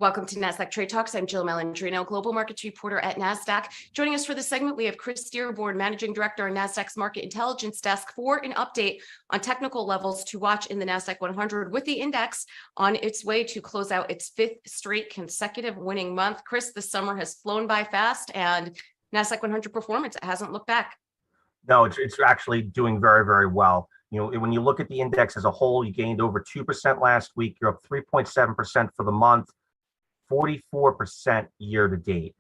Welcome to Nasdaq Trade Talks. I'm Jill Malandrino, Global Markets Reporter at Nasdaq. Joining us for this segment, we have Chris Dearborn, Managing Director on Nasdaq's Market Intelligence Desk, for an update on technical levels to watch in the Nasdaq-100, with the index on its way to close out its fifth straight consecutive winning month. Chris, the summer has flown by fast, and Nasdaq-100 performance hasn't looked back. No, it's actually doing very, very well. When you look at the index as a whole, you gained over 2% last week. You're up 3.7% for the month. 44% year to date,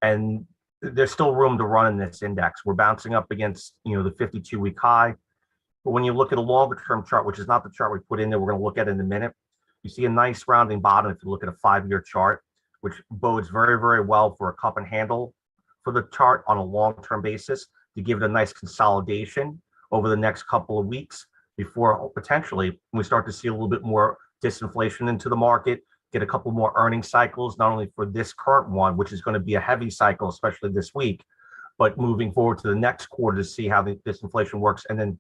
and there's still room to run in this index. We're bouncing up against the 52-week high, but when you look at a longer term chart, which is not the chart we put in there, we're going to look at in a minute, you see a nice rounding bottom if you look at a 5-year chart, which bodes very, very well for a cup and handle for the chart on a long-term basis to give it a nice consolidation over the next couple of weeks before potentially we start to see a little bit more disinflation into the market, get a couple more earnings cycles, not only for this current one, which is going to be a heavy cycle, especially this week, but moving forward to the next quarter to see how this inflation works. And then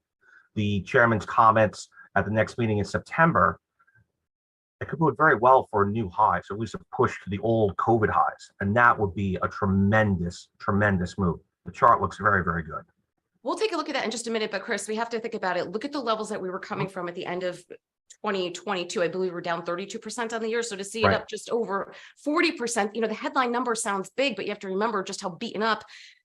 the chairman's comments at the next meeting in September, it could bode very well for a new high. So at least a push to the old COVID highs. And that would be a tremendous, tremendous move. The chart looks very, very good. We'll take a look at that in just a minute, but Chris, we have to think about it. Look at the levels that we were coming from at the end of 2022. I believe we're down 32% on the year. So to see it up just over 40%, the headline number sounds big, but you have to remember just how beaten up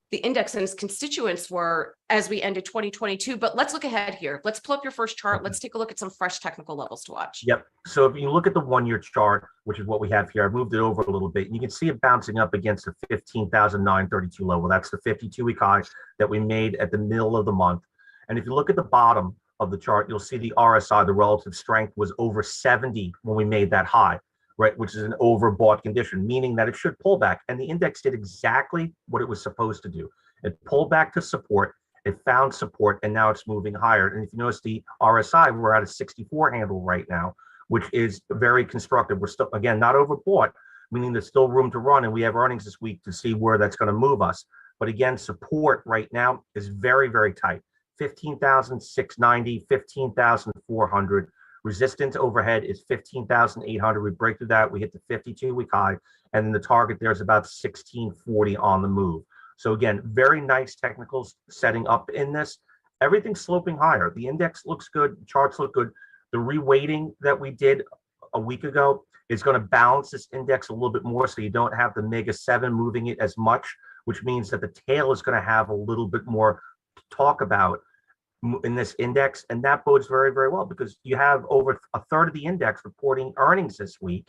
the index and its constituents were as we ended 2022. But let's look ahead here. Let's pull up your first chart. Let's take a look at some fresh technical levels to watch. Yep. So if you look at the 1-year chart, which is what we have here, I've moved it over a little bit, and you can see it bouncing up against the 15,932 level. That's the 52-week high that we made at the middle of the month. And if you look at the bottom of the chart, you'll see the RSI, the relative strength, was over 70 when we made that high, right? Which is an overbought condition, meaning that it should pull back. And the index did exactly what it was supposed to do. It pulled back to support, it found support, and now it's moving higher. And if you notice the RSI, we're at a 64 handle right now, which is very constructive. We're still, again, not overbought, meaning there's still room to run. And we have earnings this week to see where that's going to move us. But again, support right now is very, very tight. 15,690, 15,400. Resistance overhead is 15,800. We break through that, we hit the 52-week high, and then the target there is about 1640 on the move. So again, very nice technicals setting up in this. Everything's sloping higher. The index looks good, charts look good. The reweighting that we did a week ago is going to balance this index a little bit more, so you don't have the mega 7 moving it as much, which means that the tail is going to have a little bit more to talk about in this index, and that bodes very, very well because you have over a third of the index reporting earnings this week.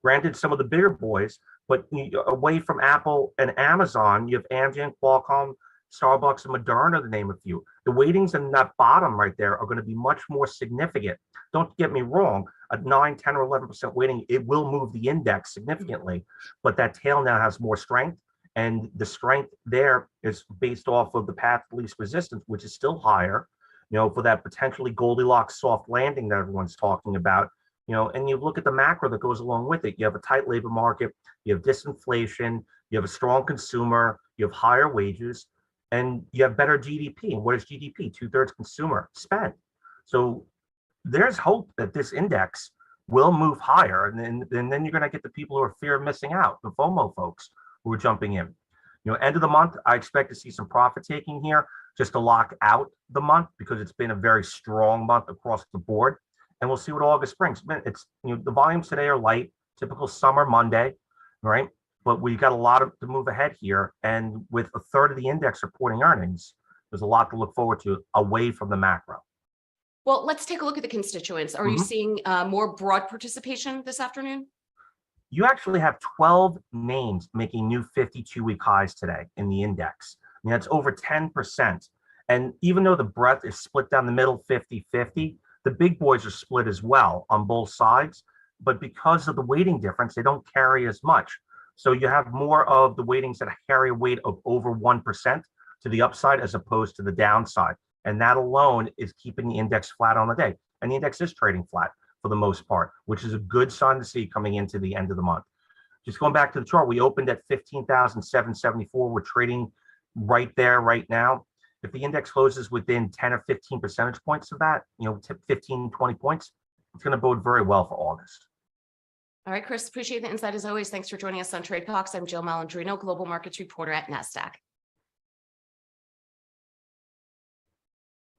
Granted, some of the bigger boys, but away from Apple and Amazon, you have Amgen, Qualcomm, Starbucks, and Moderna, to name a few. The weightings in that bottom right there are going to be much more significant. Don't get me wrong, a 9, 10, or 11% weighting, it will move the index significantly, but that tail now has more strength. And the strength there is based off of the path of least resistance, which is still higher, for that potentially Goldilocks soft landing that everyone's talking about, and you look at the macro that goes along with it. You have a tight labor market, you have disinflation, you have a strong consumer, you have higher wages, and you have better GDP. And what is GDP? 2/3 consumer spend. So there's hope that this index will move higher. And then you're going to get the people who are fear of missing out, the FOMO folks, who are jumping in. End of the month, I expect to see some profit taking here just to lock out the month because it's been a very strong month across the board. And we'll see what August brings. It's the volumes today are light, typical summer Monday, right? But we got a lot to move ahead here. And with a third of the index reporting earnings, there's a lot to look forward to away from the macro. Well, let's take a look at the constituents. Are you seeing more broad participation this afternoon? You actually have 12 names making new 52-week highs today in the index. That's over 10%. And even though the breadth is split down the middle 50-50, the big boys are split as well on both sides. But because of the weighting difference, they don't carry as much. So you have more of the weightings that carry a weight of over 1% to the upside as opposed to the downside. And that alone is keeping the index flat on the day. And the index is trading flat for the most part, which is a good sign to see coming into the end of the month. Just going back to the chart, we opened at 15,774. We're trading right there right now. If the index closes within 10 or 15 percentage points of that, 15, 20 points, it's going to bode very well for August. All right, Chris, appreciate the insight as always. Thanks for joining us on Trade Talks. I'm Jill Malandrino, Global Markets Reporter at Nasdaq.